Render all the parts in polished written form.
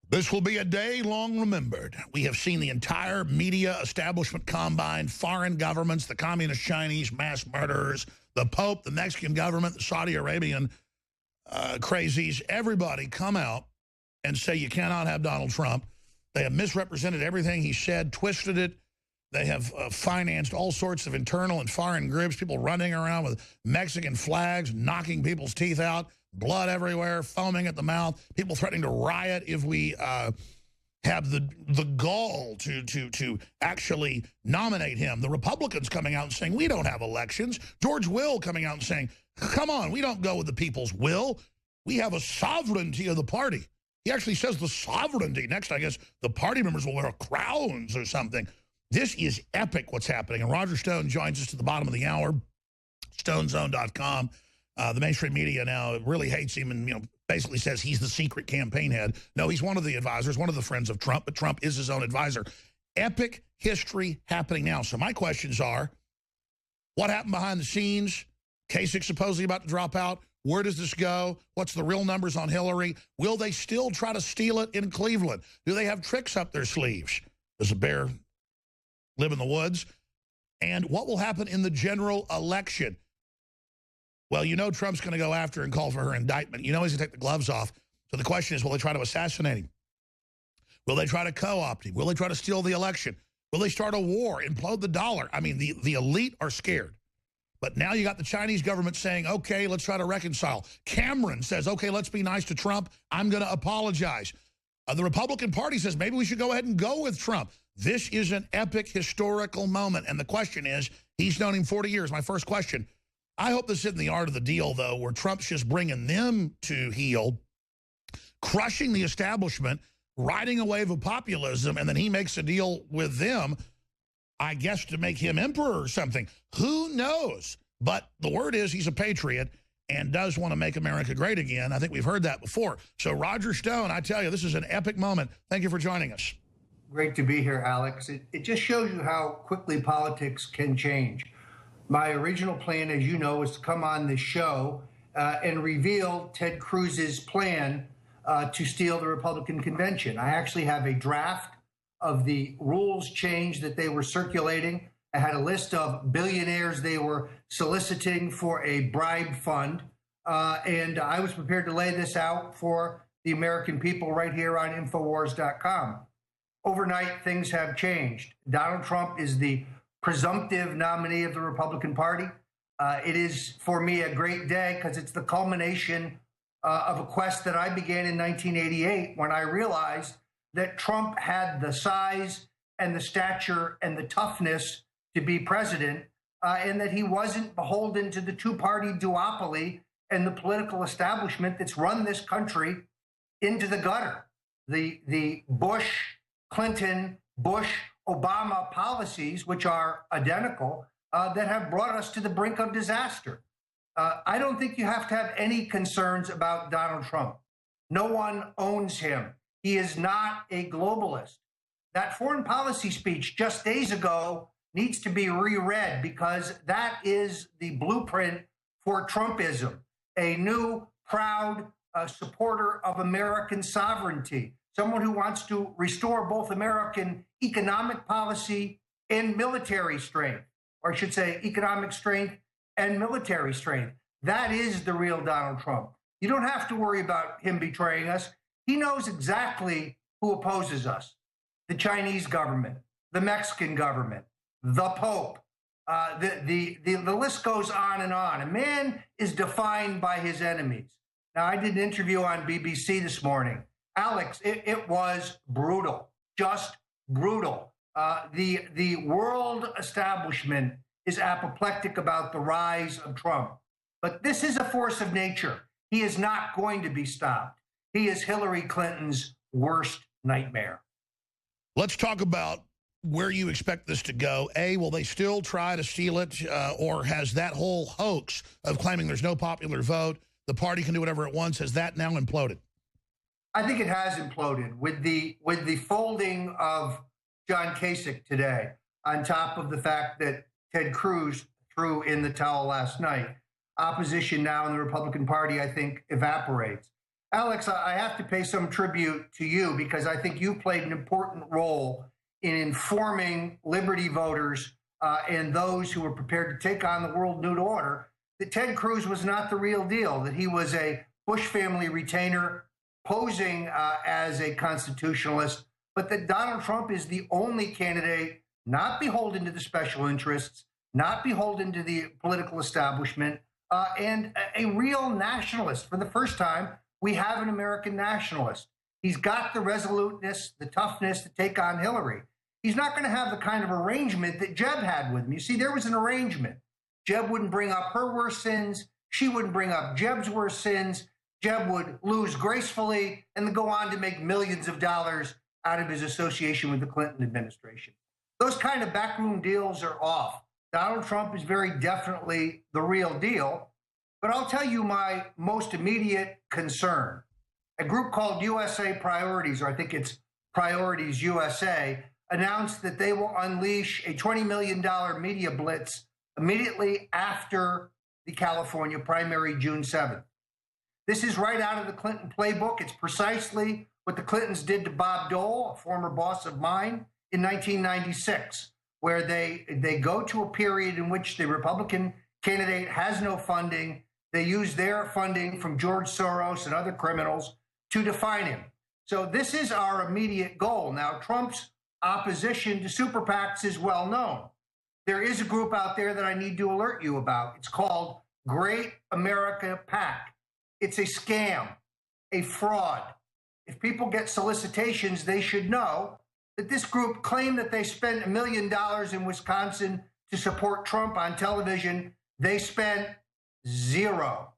This will be a day long remembered. We have seen the entire media establishment combine, foreign governments, the communist Chinese mass murderers, the Pope, the Mexican government, the Saudi Arabian crazies, everybody come out and say you cannot have Donald Trump. They have misrepresented everything he said, twisted it. They have financed all sorts of internal and foreign groups, people running around with Mexican flags, knocking people's teeth out, blood everywhere, foaming at the mouth, people threatening to riot if we have the gall to actually nominate him. The Republicans coming out and saying, we don't have elections. George Will coming out and saying, come on, we don't go with the people's will. We have a sovereignty of the party. He actually says the sovereignty. Next, I guess, the party members will wear crowns or something. This is epic what's happening. And Roger Stone joins us at the bottom of the hour, stonezone.com. The mainstream media now really hates him and, basically says he's the secret campaign head. No, he's one of the advisors, one of the friends of Trump, but Trump is his own advisor. Epic history happening now. So my questions are, what happened behind the scenes? Kasich supposedly about to drop out. Where does this go? What's the real numbers on Hillary? Will they still try to steal it in Cleveland? Do they have tricks up their sleeves? Does a bear live in the woods? And what will happen in the general election? Well, Trump's going to go after and call for her indictment. He's going to take the gloves off. So the question is, will they try to assassinate him? Will they try to co-opt him? Will they try to steal the election? Will they start a war, implode the dollar? I mean, the elite are scared. But now you got the Chinese government saying, okay, let's try to reconcile. Cameron says, okay, let's be nice to Trump. I'm going to apologize. The Republican Party says, maybe we should go ahead and go with Trump. This is an epic historical moment. And the question is, he's known him 40 years. My first question, I hope this isn't the art of the deal, though, where Trump's just bringing them to heel, crushing the establishment, riding a wave of populism, and then he makes a deal with them, I guess, to make him emperor or something. Who knows? But the word is he's a patriot and does want to make America great again. I think we've heard that before. So Roger Stone, I tell you, this is an epic moment. Thank you for joining us. Great to be here, Alex. It just shows you how quickly politics can change. My original plan, as you know, was to come on this show and reveal Ted Cruz's plan to steal the Republican convention. I actually have a draft of the rules change that they were circulating. I had a list of billionaires they were soliciting for a bribe fund. And I was prepared to lay this out for the American people right here on Infowars.com. Overnight, things have changed. Donald Trump is the presumptive nominee of the Republican Party. It is, for me, a great day because it's the culmination of a quest that I began in 1988 when I realized that Trump had the size and the stature and the toughness to be president, and that he wasn't beholden to the two-party duopoly and the political establishment that's run this country into the gutter. The Bush, Clinton, Bush, Obama policies, which are identical, that have brought us to the brink of disaster. I don't think you have to have any concerns about Donald Trump. No one owns him. He is not a globalist. That foreign policy speech just days ago needs to be reread because that is the blueprint for Trumpism, a new, proud supporter of American sovereignty, someone who wants to restore both American economic policy and military strength, or I should say economic strength and military strength. That is the real Donald Trump. You don't have to worry about him betraying us. He knows exactly who opposes us: the Chinese government, the Mexican government, the Pope. The list goes on and on. A man is defined by his enemies. Now, I did an interview on BBC this morning. Alex, it was brutal, just brutal. The world establishment is apoplectic about the rise of Trump. But this is a force of nature. He is not going to be stopped. He is Hillary Clinton's worst nightmare. Let's talk about where you expect this to go. A, will they still try to steal it, or has that whole hoax of claiming there's no popular vote, the party can do whatever it wants, has that now imploded? I think it has imploded with the folding of John Kasich today, on top of the fact that Ted Cruz threw in the towel last night. Opposition now in the Republican Party, I think, evaporates. Alex, I have to pay some tribute to you because I think you played an important role in informing Liberty voters and those who were prepared to take on the world new order that Ted Cruz was not the real deal, that he was a Bush family retainer posing as a constitutionalist, but that Donald Trump is the only candidate not beholden to the special interests, not beholden to the political establishment, and a real nationalist. For the first time, we have an American nationalist. He's got the resoluteness, the toughness to take on Hillary. He's not going to have the kind of arrangement that Jeb had with him. You see, there was an arrangement. Jeb wouldn't bring up her worst sins. She wouldn't bring up Jeb's worst sins. Jeb would lose gracefully and then go on to make millions of dollars out of his association with the Clinton administration. Those kind of backroom deals are off. Donald Trump is very definitely the real deal. But I'll tell you my most immediate concern. A group called USA Priorities, or I think it's Priorities USA, announced that they will unleash a $20 million media blitz immediately after the California primary, June 7th. This is right out of the Clinton playbook. It's precisely what the Clintons did to Bob Dole, a former boss of mine, in 1996, where they go to a period in which the Republican candidate has no funding. They use their funding from George Soros and other criminals to define him. So this is our immediate goal. Now, Trump's opposition to super PACs is well known. There is a group out there that I need to alert you about. It's called Great America PAC. It's a scam, a fraud. If people get solicitations, they should know that this group claimed that they spent $1 million in Wisconsin to support Trump on television. They spent zero.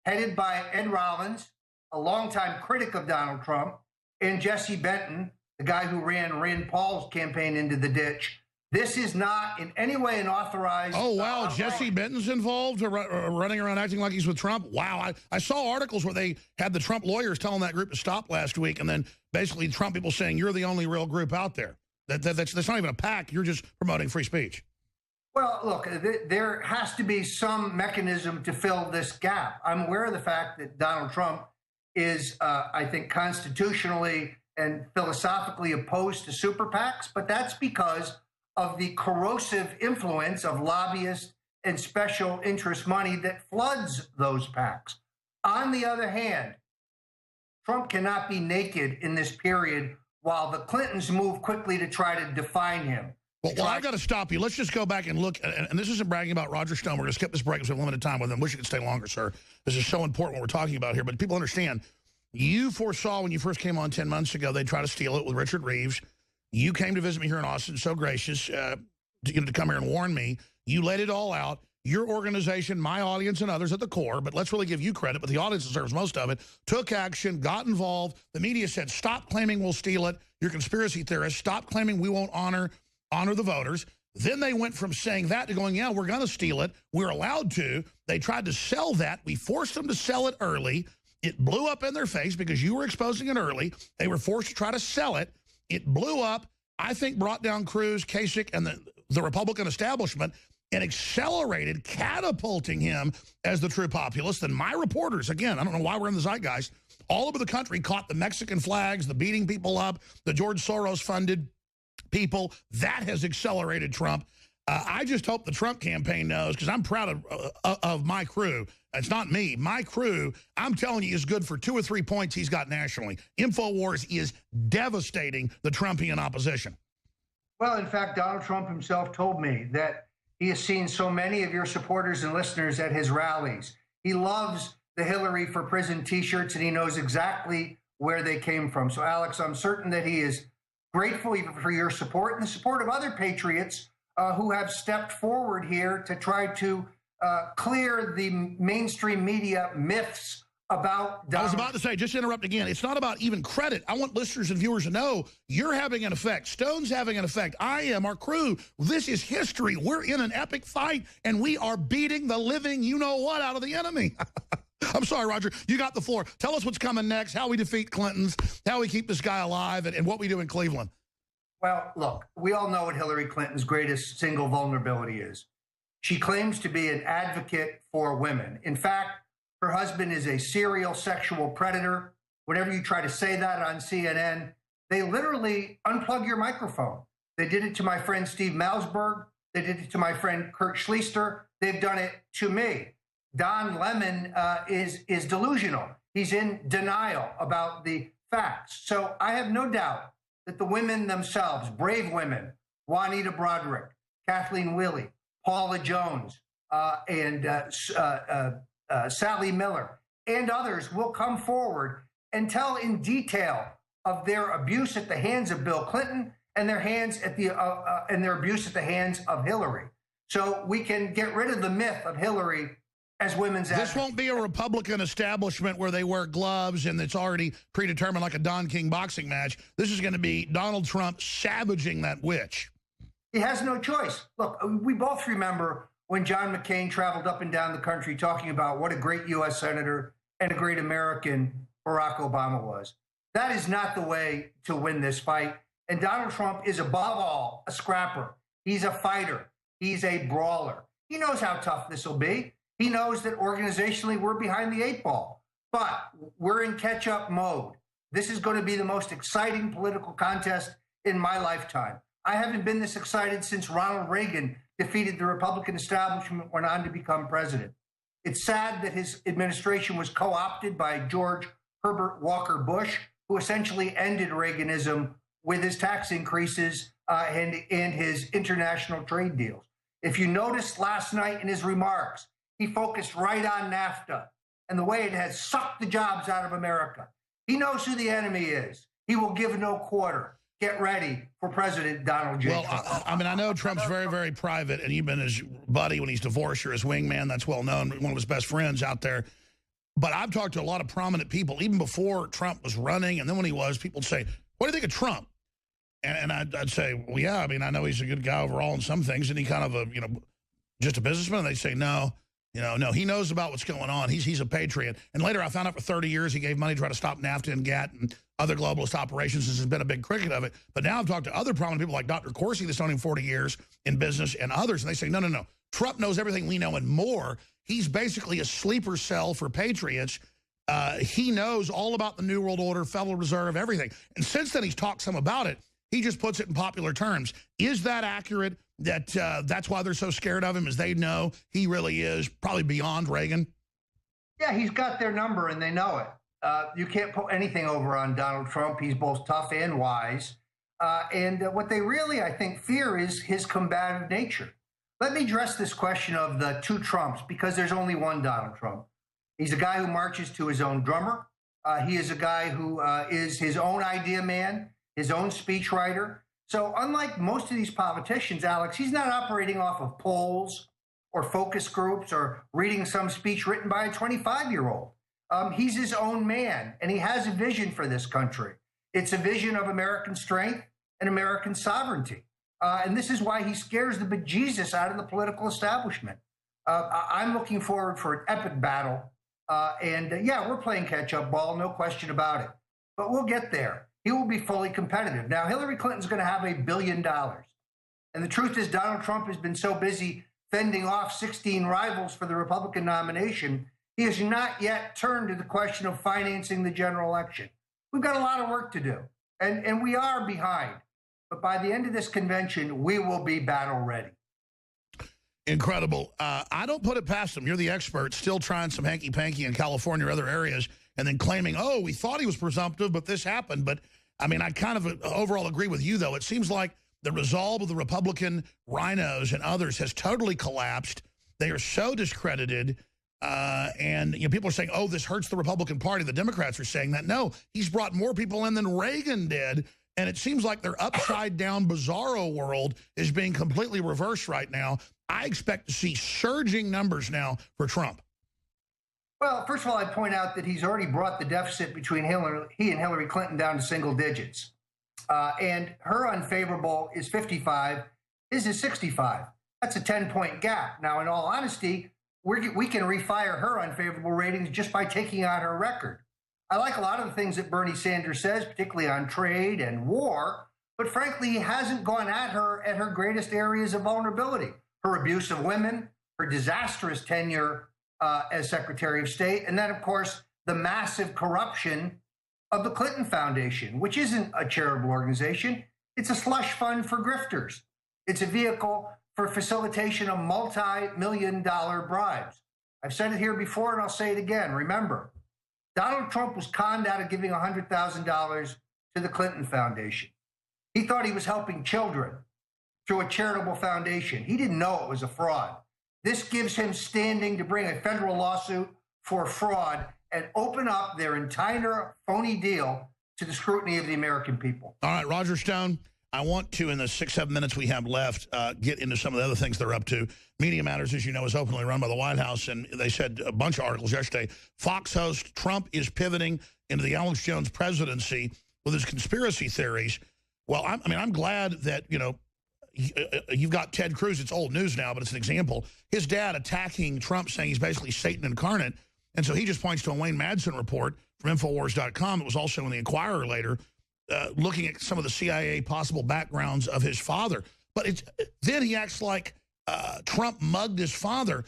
Headed by Ed Rollins, a longtime critic of Donald Trump, and Jesse Benton, the guy who ran Rand Paul's campaign into the ditch. This is not in any way an authorized... Oh, wow. Jesse Benton's involved, running around acting like he's with Trump? Wow. I saw articles where they had the Trump lawyers telling that group to stop last week, and then basically Trump people saying, you're the only real group out there. That's not even a PAC. You're just promoting free speech. Well, look, there has to be some mechanism to fill this gap. I'm aware of the fact that Donald Trump is, I think, constitutionally and philosophically opposed to super PACs, but that's because of the corrosive influence of lobbyists and special interest money that floods those PACs. On the other hand, Trump cannot be naked in this period while the Clintons move quickly to try to define him. Well, I've got to stop you. Let's just go back and look. And this isn't bragging about Roger Stone. We're going to skip this break because we have limited time with him. Wish you could stay longer, sir. This is so important what we're talking about here. But people understand, you foresaw when you first came on 10 months ago, they'd try to steal it with Richard Reeves. You came to visit me here in Austin, so gracious, to come here and warn me. You laid it all out. Your organization, my audience, and others at the core, but let's really give you credit, but the audience deserves most of it, took action, got involved. The media said, stop claiming we'll steal it. You're conspiracy theorists. Stop claiming we won't honor the voters. Then they went from saying that to going, yeah, we're going to steal it. We're allowed to. They tried to sell that. We forced them to sell it early. It blew up in their face because you were exposing it early. They were forced to try to sell it. It blew up, I think brought down Cruz, Kasich, and the Republican establishment and accelerated, catapulting him as the true populist. And my reporters, again, I don't know why we're in the zeitgeist, all over the country caught the Mexican flags, the beating people up, the George Soros-funded people. That has accelerated Trump. I just hope the Trump campaign knows, because I'm proud of my crew. It's not me. My crew, I'm telling you, is good for 2 or 3 points he's got nationally. InfoWars is devastating the Trumpian opposition. Well, in fact, Donald Trump himself told me that he has seen so many of your supporters and listeners at his rallies. He loves the Hillary for Prison T-shirts, and he knows exactly where they came from. So, Alex, I'm certain that he is grateful for your support and the support of other patriots who have stepped forward here to try to clear the mainstream media myths about Donald. I was about to say, just to interrupt again, it's not about even credit. I want listeners and viewers to know you're having an effect. Stone's having an effect. I am, our crew. This is history. We're in an epic fight, and we are beating the living you-know-what out of the enemy. I'm sorry, Roger. You got the floor. Tell us what's coming next, how we defeat Clintons, how we keep this guy alive, and what we do in Cleveland. Well, look, we all know what Hillary Clinton's greatest single vulnerability is. She claims to be an advocate for women. In fact, her husband is a serial sexual predator whenever you try to say that on CNN, they literally unplug your microphone. They did it to my friend Steve Malzberg. They did it to my friend Kurt Schlichter. They've done it to me. Don Lemon is delusional. He's in denial about the facts. So I have no doubt that the women themselves, brave women, Juanita Broderick, Kathleen Willey, Paula Jones, and Sally Miller, and others will come forward and tell in detail of their abuse at the hands of Bill Clinton and their abuse at the hands of Hillary. So we can get rid of the myth of Hillary as women's advocate. This won't be a Republican establishment where they wear gloves and it's already predetermined like a Don King boxing match. This is going to be Donald Trump savaging that witch. He has no choice. Look, we both remember when John McCain traveled up and down the country talking about what a great U.S. Senator and a great American Barack Obama was. That is not the way to win this fight. And Donald Trump is above all a scrapper. He's a fighter. He's a brawler. He knows how tough this will be. He knows that organizationally we're behind the eight ball, but we're in catch-up mode. This is going to be the most exciting political contest in my lifetime. I haven't been this excited since Ronald Reagan defeated the Republican establishment, went on to become president. It's sad that his administration was co-opted by George Herbert Walker Bush, who essentially ended Reaganism with his tax increases and his international trade deals. If you noticed last night in his remarks, he focused right on NAFTA and the way it has sucked the jobs out of America. He knows who the enemy is. He will give no quarter. Get ready for President Donald J. Trump. Well, I mean, I know Trump's very, very private, and you've been his buddy when he's divorced. You're his wingman. That's well known, one of his best friends out there. But I've talked to a lot of prominent people, even before Trump was running, and then when he was, people say, what do you think of Trump? And I'd say, well, yeah, I mean, I know he's a good guy overall in some things, and he kind of a, just a businessman. And they say, no, no, he knows about what's going on. He's a patriot. And later I found out for 30 years he gave money to try to stop NAFTA and GATT and other globalist operations. This has been a big cricket of it. But now I've talked to other prominent people like Dr. Corsi that's known him 40 years in business and others, and they say, no, no, no. Trump knows everything we know and more. He's basically a sleeper cell for patriots. He knows all about the New World Order, Federal Reserve, everything. And since then he's talked some about it. He just puts it in popular terms. Is that accurate? That that's why they're so scared of him, as they know he really is probably beyond Reagan? Yeah, he's got their number and they know it. You can't put anything over on Donald Trump. He's both tough and wise. And what they really, I think, fear is his combative nature. Let me address this question of the two Trumps, because there's only one Donald Trump. He's a guy who marches to his own drummer. He is a guy who is his own idea man, his own speechwriter. So unlike most of these politicians, Alex, he's not operating off of polls or focus groups or reading some speech written by a 25-year-old. He's his own man, and he has a vision for this country. It's a vision of American strength and American sovereignty. And this is why he scares the bejesus out of the political establishment. I'm looking forward for an epic battle. Yeah, we're playing catch-up ball, no question about it. But we'll get there. He will be fully competitive. Now, Hillary Clinton's going to have $1 billion. And the truth is, Donald Trump has been so busy fending off 16 rivals for the Republican nomination, he has not yet turned to the question of financing the general election. We've got a lot of work to do, and we are behind. But by the end of this convention, we will be battle ready. Incredible. I don't put it past him. You're the expert, still trying some hanky-panky in California or other areas, and then claiming, oh, we thought he was presumptive, but this happened. But, I mean, I kind of overall agree with you, though. It seems like the resolve of the Republican rhinos and others has totally collapsed. They are so discredited. And people are saying, oh, this hurts the Republican Party. The Democrats are saying that. No, he's brought more people in than Reagan did. And it seems like their upside-down bizarro world is being completely reversed right now. I expect to see surging numbers now for Trump. Well, first of all, I'd point out that he's already brought the deficit between he and Hillary Clinton down to single digits. And her unfavorable is 55, his is 65. That's a 10-point gap. Now, in all honesty, we can refire her unfavorable ratings just by taking out her record. I like a lot of the things that Bernie Sanders says, particularly on trade and war, but frankly, he hasn't gone at her greatest areas of vulnerability. Her abuse of women, her disastrous tenure as Secretary of State, and then, of course, the massive corruption of the Clinton Foundation, which isn't a charitable organization. It's a slush fund for grifters. It's a vehicle for facilitation of multi-million-dollar bribes. I've said it here before, and I'll say it again. Remember, Donald Trump was conned out of giving $100,000 to the Clinton Foundation. He thought he was helping children through a charitable foundation. He didn't know it was a fraud. This gives him standing to bring a federal lawsuit for fraud and open up their entire phony deal to the scrutiny of the American people. All right, Roger Stone, I want to, in the 6-7 minutes we have left, get into some of the other things they're up to. Media Matters, as you know, is openly run by the White House, and they said a bunch of articles yesterday. Fox host, Trump is pivoting into the Alex Jones presidency with his conspiracy theories. Well, I'm glad that, you know, you've got Ted Cruz. It's old news now, but it's an example. His dad attacking Trump, saying he's basically Satan incarnate. And so he just points to a Wayne Madsen report from Infowars.com. It was also in the Inquirer later, looking at some of the CIA possible backgrounds of his father. But then he acts like Trump mugged his father.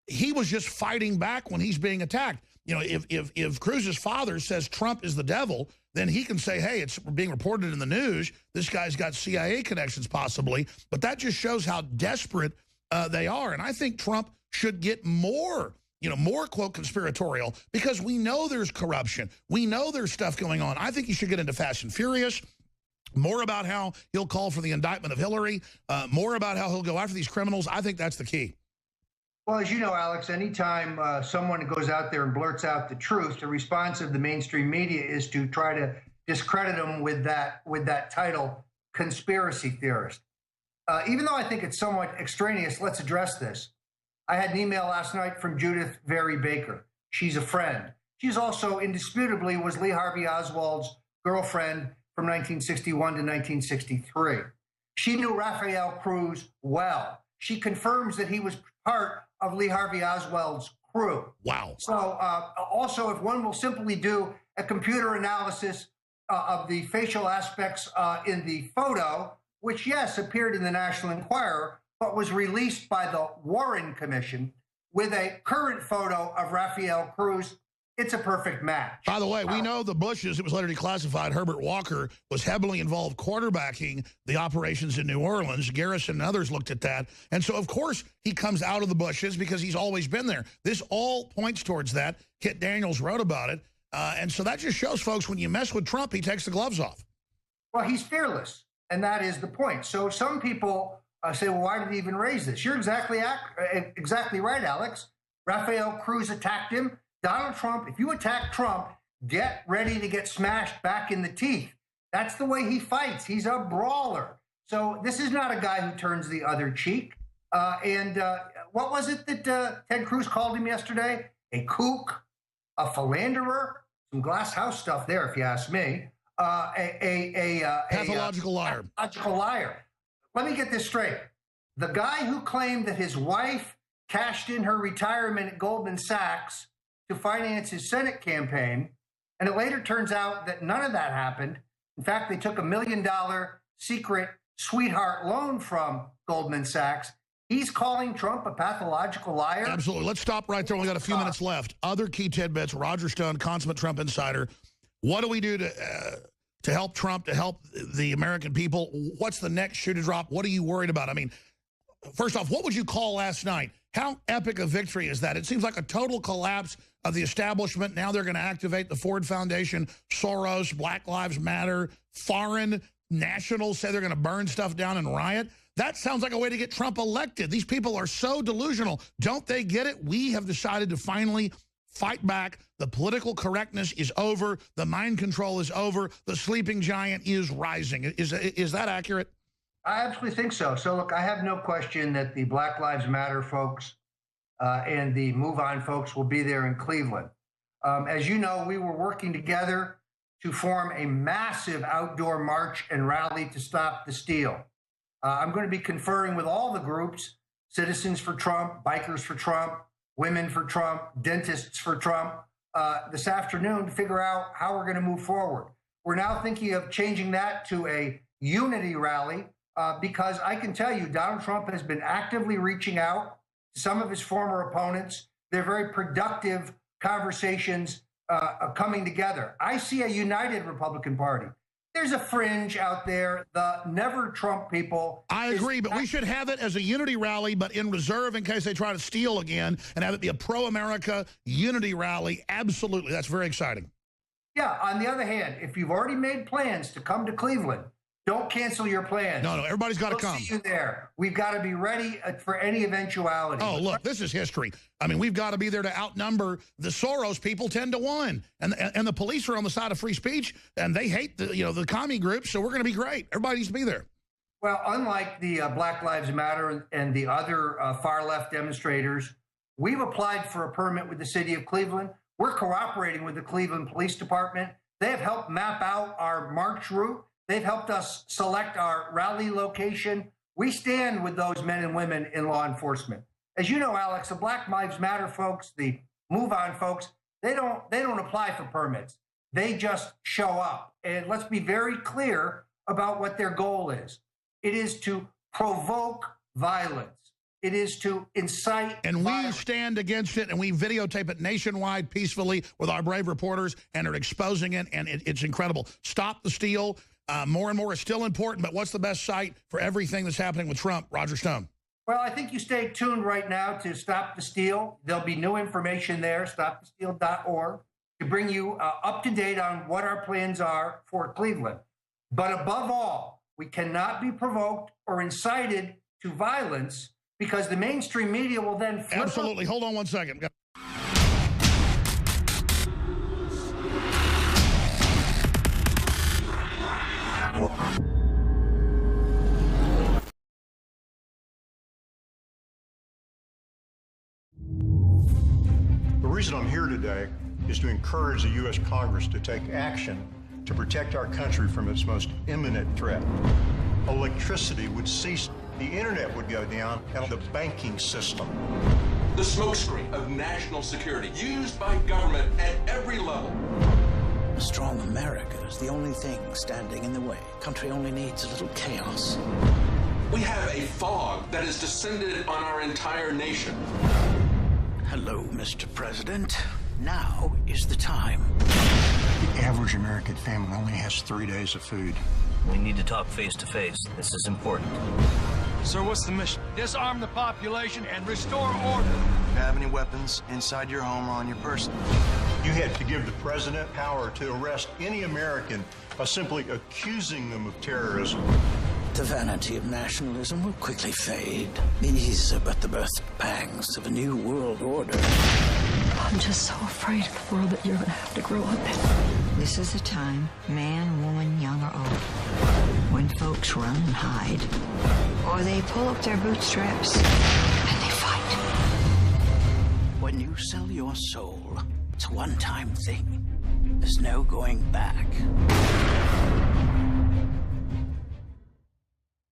He was just fighting back when he's being attacked. You know, if Cruz's father says Trump is the devil, then he can say, hey, it's being reported in the news. This guy's got CIA connections possibly. But that just shows how desperate they are. And I think Trump should get more, more, quote, conspiratorial, because we know there's corruption. We know there's stuff going on. I think he should get into Fast and Furious, more about how he'll call for the indictment of Hillary, more about how he'll go after these criminals. I think that's the key. Well, as you know, Alex, anytime someone goes out there and blurts out the truth, the response of the mainstream media is to try to discredit them with that title, conspiracy theorist. Even though I think it's somewhat extraneous, let's address this. I had an email last night from Judith Vary Baker. She's a friend. She's also indisputably was Lee Harvey Oswald's girlfriend from 1961 to 1963. She knew Rafael Cruz well. She confirms that he was part of Lee Harvey Oswald's crew. Wow. So also, if one will simply do a computer analysis of the facial aspects in the photo, which, yes, appeared in the National Enquirer, but was released by the Warren Commission with a current photo of Rafael Cruz, it's a perfect match. By the way, we know the Bushes, it was later declassified, Herbert Walker was heavily involved quarterbacking the operations in New Orleans. Garrison and others looked at that. And so, of course, he comes out of the Bushes because he's always been there. This all points towards that. Kit Daniels wrote about it. And so that just shows, folks, when you mess with Trump, he takes the gloves off. Well, he's fearless, and that is the point. So some people say, well, why did he even raise this? You're exactly right, Alex. Rafael Cruz attacked him. Donald Trump, if you attack Trump, get ready to get smashed back in the teeth. That's the way he fights. He's a brawler. So this is not a guy who turns the other cheek. And what was it that Ted Cruz called him yesterday? A kook, a philanderer, some glass house stuff there, if you ask me. Pathological liar. Pathological liar. Let me get this straight. The guy who claimed that his wife cashed in her retirement at Goldman Sachs to finance his Senate campaign, and it later turns out that none of that happened. In fact, they took $1 million secret sweetheart loan from Goldman Sachs. He's calling Trump a pathological liar. Absolutely. Let's stop right there. We got a few minutes left. Other key tidbits. Roger Stone, consummate Trump insider. What do we do to help Trump, to help the American people? What's the next shoe to drop? What are you worried about? I mean, first off, what would you call last night? How epic a victory is that? It seems like a total collapse of the establishment. Now they're going to activate the Ford Foundation, Soros, Black Lives Matter, foreign nationals say they're going to burn stuff down and riot. That sounds like a way to get Trump elected. These people are so delusional. Don't they get it? We have decided to finally fight back. The political correctness is over. The mind control is over. The sleeping giant is rising. Is that accurate? I absolutely think so. So, look, I have no question that the Black Lives Matter folks and the Move On folks will be there in Cleveland. As you know, we were working together to form a massive outdoor march and rally to stop the steal. I'm going to be conferring with all the groups, Citizens for Trump, Bikers for Trump, Women for Trump, Dentists for Trump, this afternoon to figure out how we're going to move forward. We're now thinking of changing that to a unity rally. Because I can tell you, Donald Trump has been actively reaching out to some of his former opponents. They're very productive conversations coming together. I see a united Republican Party. There's a fringe out there, the never Trump people. I agree, but we should have it as a unity rally, but in reserve in case they try to steal again, and have it be a pro-America unity rally. Absolutely. That's very exciting. Yeah, on the other hand, if you've already made plans to come to Cleveland, don't cancel your plans. No, everybody's got to come. We'll see you there. We've got to be ready for any eventuality. Oh, look, this is history. I mean, we've got to be there to outnumber the Soros people 10-1. And the police are on the side of free speech, and they hate the commie groups, so we're going to be great. Everybody needs to be there. Well, unlike the Black Lives Matter and the other far-left demonstrators, we've applied for a permit with the city of Cleveland. We're cooperating with the Cleveland Police Department. They have helped map out our march route. They've helped us select our rally location. We stand with those men and women in law enforcement. As you know, Alex, the Black Lives Matter folks, the Move On folks, they don't apply for permits. They just show up. And let's be very clear about what their goal is. It is to provoke violence. It is to incite And violence. we stand against it, and we videotape it nationwide peacefully with our brave reporters, and are exposing it, and it's incredible. Stop the steal. More and more is still important, but what's the best site for everything that's happening with Trump? Roger Stone. Well, I think you stay tuned right now to Stop the Steal. There'll be new information there, stopthesteal.org, to bring you up to date on what our plans are for Cleveland. But above all, we cannot be provoked or incited to violence, because the mainstream media will then flip. Absolutely. Hold on one second. The reason I'm here today is to encourage the U.S. Congress to take action to protect our country from its most imminent threat. Electricity would cease, the internet would go down, and the banking system. The smokescreen of national security used by government at every level. A strong America is the only thing standing in the way. Country only needs a little chaos. We have a fog that has descended on our entire nation. Hello, Mr. President. Now is the time. The average American family only has 3 days of food. We need to talk face to face. This is important. Sir, what's the mission? Disarm the population and restore order. Do you have any weapons inside your home or on your person? You had to give the president power to arrest any American by simply accusing them of terrorism. The vanity of nationalism will quickly fade. These are but the birth pangs of a new world order. I'm just so afraid of the world that you're going to have to grow up in. This is a time, man, woman, young or old, when folks run and hide, or they pull up their bootstraps and they fight. When you sell your soul, it's a one-time thing. There's no going back.